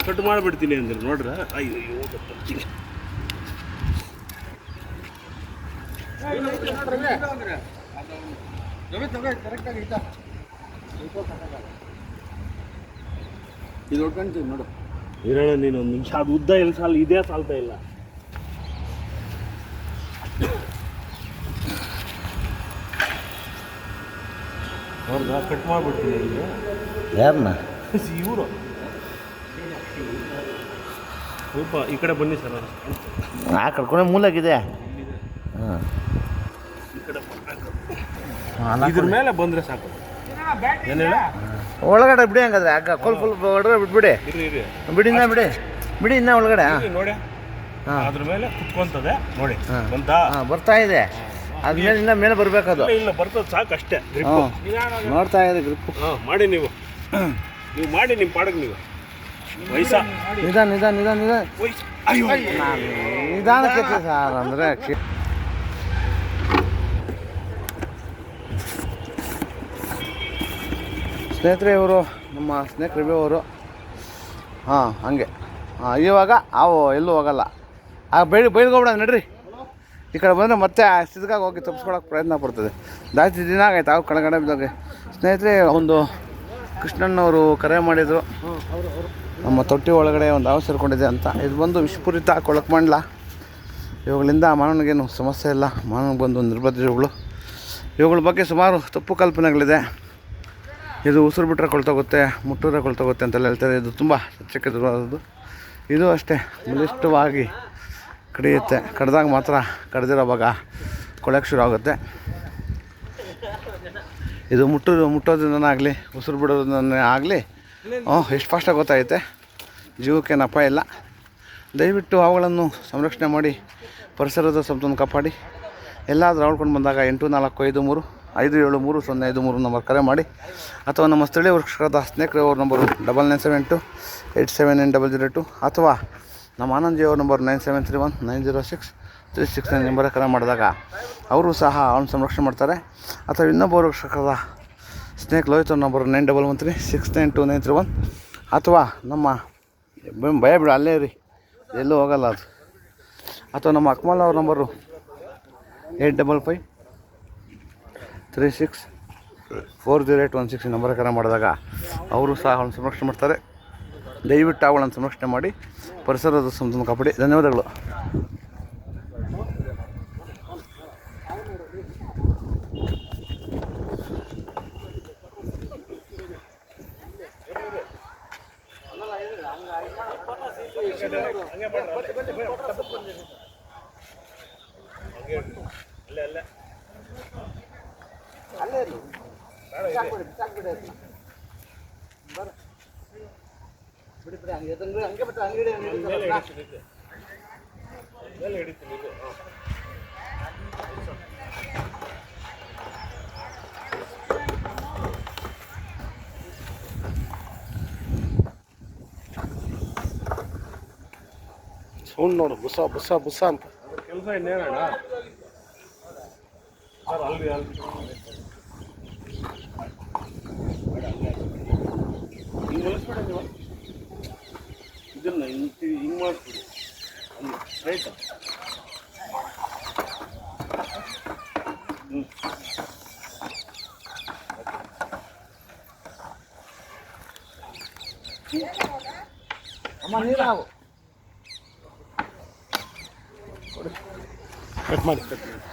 Cut ಮಾಡಿಬಿಡ್ತೀನಿ ಅಂದ್ರೆ ನೋಡ್ರ. ಅಯ್ಯೋ ಇದು ಹೊಡ್ಕೊಂತೀವಿ ನೋಡು. ಇರೋಣ ನೀನು ಒಂದು ನಿಮಿಷ. ಅದು ಉದ್ದ ಎಲ್ಲಿ ಸಾಲ ಇದೇ ಸಾಲ್ತಾ ಇಲ್ಲ. ನೋಡ್ದ ಕಟ್ ಮಾಡಿಬಿಡ್ತೀನಿ ಇಲ್ಲಿ. ಯಾರನ್ನ? ಇವರು ಸ್ವಲ್ಪ ಈ ಕಡೆ ಬನ್ನಿ ಸರ್. ಕಡ್ಕೊಂಡೆ ಮೂಲಾಗಿದೆ. ಹಾಂ, ಈ ಕಡೆ ಇದ್ರ ಮೇಲೆ ಬಂದರೆ ಸಾಕು. ಏನು ಹೇಳ ಒಳಗಡೆ ಬಿಡಿ ಹಂಗಾದ್ರೆ. ಆಗ ಫುಲ್ ಹೊಡೆದ್ರೆ ಬಿಟ್ಬಿಡಿ. ಬಿಡಿ ಇನ್ನ ಬಿಡಿ, ಬಿಡಿ ಇನ್ನ ಒಳಗಡೆ. ನೋಡಿ ಅದ್ರ ಮೇಲೆ ಕುತ್ಕೊಂತದೆ ನೋಡಿ. ಬಂತಾ? ಹಾಂ, ಬರ್ತಾ ಇದೆ. ಅದ್ಮೇಲೆ ಇನ್ನ ಮೇಲೆ ಬರಬೇಕದು. ಇಲ್ಲ ಬರ್ತದೆ ಸಾಕು ಅಷ್ಟೇ. ನೋಡ್ತಾ ಇದೆ ಗ್ರಿಪ್ಪು. ಹಾಂ ಮಾಡಿ ನೀವು ಮಾಡಿ ನಿಮ್ಮ ಪಾಡಕ್ಕೆ ನೀವು. ವಯಸ್ಸಾ ನಿಧಾನ ಅಯ್ಯೋ ನಿಧಾನಕ್ಕೆ ಸರ್ ಅಂದರೆ. ಸ್ನೇಹಿತರೆ, ಇವರು ನಮ್ಮ ಸ್ನೇಹಿತರು ಅವರು. ಹಾಂ, ಹಂಗೆ. ಹಾಂ, ಇವಾಗ ಅವು ಎಲ್ಲೂ ಹೋಗಲ್ಲ. ಬೈಲ್ಗೋಗ್ಬಿಡ ನಡ್ರಿ. ಈ ಕಡೆ ಬಂದರೆ ಮತ್ತೆ ಸಿದ್ಕಾಗಿ ಹೋಗಿ ತಪ್ಪಿಸ್ಕೊಳಕ್ಕೆ ಪ್ರಯತ್ನ ಪಡ್ತದೆ. ಜಾಸ್ತಿ ದಿನ ಆಗೈತೆ ಅವು ಕಡೆ ಬಿದ್ದೋಗಿ. ಸ್ನೇಹಿತರೆ, ಒಂದು ಕೃಷ್ಣಣ್ಣವರು ಕರೆ ಮಾಡಿದರು. ನಮ್ಮ ತೊಟ್ಟಿ ಒಳಗಡೆ ಒಂದು ಹಾವು ಸೇರ್ಕೊಂಡಿದೆ ಅಂತ. ಇದು ಬಂದು ವಿಷಪೂರಿತ ಕೊಳಕಮಂಡಲ. ಇವುಗಳಿಂದ ಮಾನವನಿಗೇನು ಸಮಸ್ಯೆ ಇಲ್ಲ. ಮಾನವನಿಗೆ ಬಂದು ನಿರ್ಬಂಧಿಗಳು. ಇವುಗಳ ಬಗ್ಗೆ ಸುಮಾರು ತಪ್ಪು ಕಲ್ಪನೆಗಳಿದೆ. ಇದು ಉಸಿರು ಬಿಟ್ಟರೆ ಕೊಳ್ತೋಗುತ್ತೆ, ಮುಟ್ಟಿದ್ರೆ ಕೊಳ್ತೋಗುತ್ತೆ ಅಂತೆಲ್ಲ ಹೇಳ್ತಾರೆ. ಇದು ತುಂಬ ಸತ್ಯಕ್ಕೆ ದೂರವಾದದ್ದು. ಇದು ಅಷ್ಟೇ ಬಲಿಷ್ಠವಾಗಿ ಕಡಿಯುತ್ತೆ. ಕಡ್ದಾಗ ಮಾತ್ರ ಕಡ್ದಿರೋ ಭಾಗ ಕೊಳಕ್ಕೆ ಶುರು ಆಗುತ್ತೆ. ಇದು ಮುಟ್ಟೋದ್ರಿಂದನೇ ಉಸಿರು ಬಿಡೋದನ್ನೇ ಆಗಲಿ ಎಷ್ಟು ಫಾಸ್ಟಾಗಿ ಗೊತ್ತಾಗುತ್ತೆ. ಜೀವಕ್ಕೇನು ಅಪಾಯ ಇಲ್ಲ. ದಯವಿಟ್ಟು ಅವುಗಳನ್ನು ಸಂರಕ್ಷಣೆ ಮಾಡಿ ಪರಿಸರದ ಸಂಪತ್ತನ್ನು ಕಾಪಾಡಿ. ಎಲ್ಲಾದರೂ ಆಳ್ಕೊಂಡು ಬಂದಾಗ 8453 ನಂಬರ್ ಕರೆ ಮಾಡಿ, ಅಥವಾ ನಮ್ಮ ಸ್ಥಳೀಯ ವೃಕ್ಷಕರಾದ ಸ್ನೇಹಿತರವ್ರ ನಂಬರು 9978799002, ಅಥವಾ ನಮ್ಮ ಆನಂದ್ಜಿಯವ್ರ ನಂಬರ್ 9731906369 ನಂಬರ್ ಕರೆ ಮಾಡಿದಾಗ ಅವರು ಸಹ ಅವನು ಸಂರಕ್ಷಣೆ ಮಾಡ್ತಾರೆ. ಅಥವಾ ಇನ್ನೊಬ್ಬ ವೃಕ್ಷಕರಾದ ಸ್ನೇಕ್ ಲೋಹಿತ್ ಅವ್ರ ನಂಬರ್ 9113692931, ಅಥವಾ ನಮ್ಮ ಭಯ ಬಿಡ ಅಲ್ಲೇ ರೀ, ಎಲ್ಲೂ ಹೋಗಲ್ಲ ಅದು. ಅಥವಾ ನಮ್ಮ ಅಕ್ಮಲ್ ಅವ್ರ ನಂಬರು 8553640816 ನಂಬರ್ ಕರೆ ಮಾಡಿದಾಗ ಅವರು ಸಹ ಅವಳನ್ನು ಸಂರಕ್ಷಣೆ ಮಾಡ್ತಾರೆ. ದಯವಿಟ್ಟು ಅವುಗಳನ್ನು ಸಂರಕ್ಷಣೆ ಮಾಡಿ ಪರಿಸರದ ಸಂಪತ್ತನ್ನು ಕಾಪಾಡಿ. ಧನ್ಯವಾದಗಳು. ಸೌಂಡ್ ನೋಡು, ಬುಸ ಬುಸ ಬುಸ ಅಂತ. ಕೆಲಸ ಇನ್ನೇನಣ್ಣ ಸರ್? ಅಲ್ಲಿ ಹಿಂಗೆ ಹೊಲಿಸ್ಬಿಡಿ ನೀವು. ಇದನ್ನು ಹಿಂಗೆ ಮಾಡಿಸ್ಬಿಡಿ ಅಲ್ಲಿ ರೈಟ್. ಅಮ್ಮ ನೀರು ಕಟ್ ಮಾಡಿ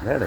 ಬೇಡ.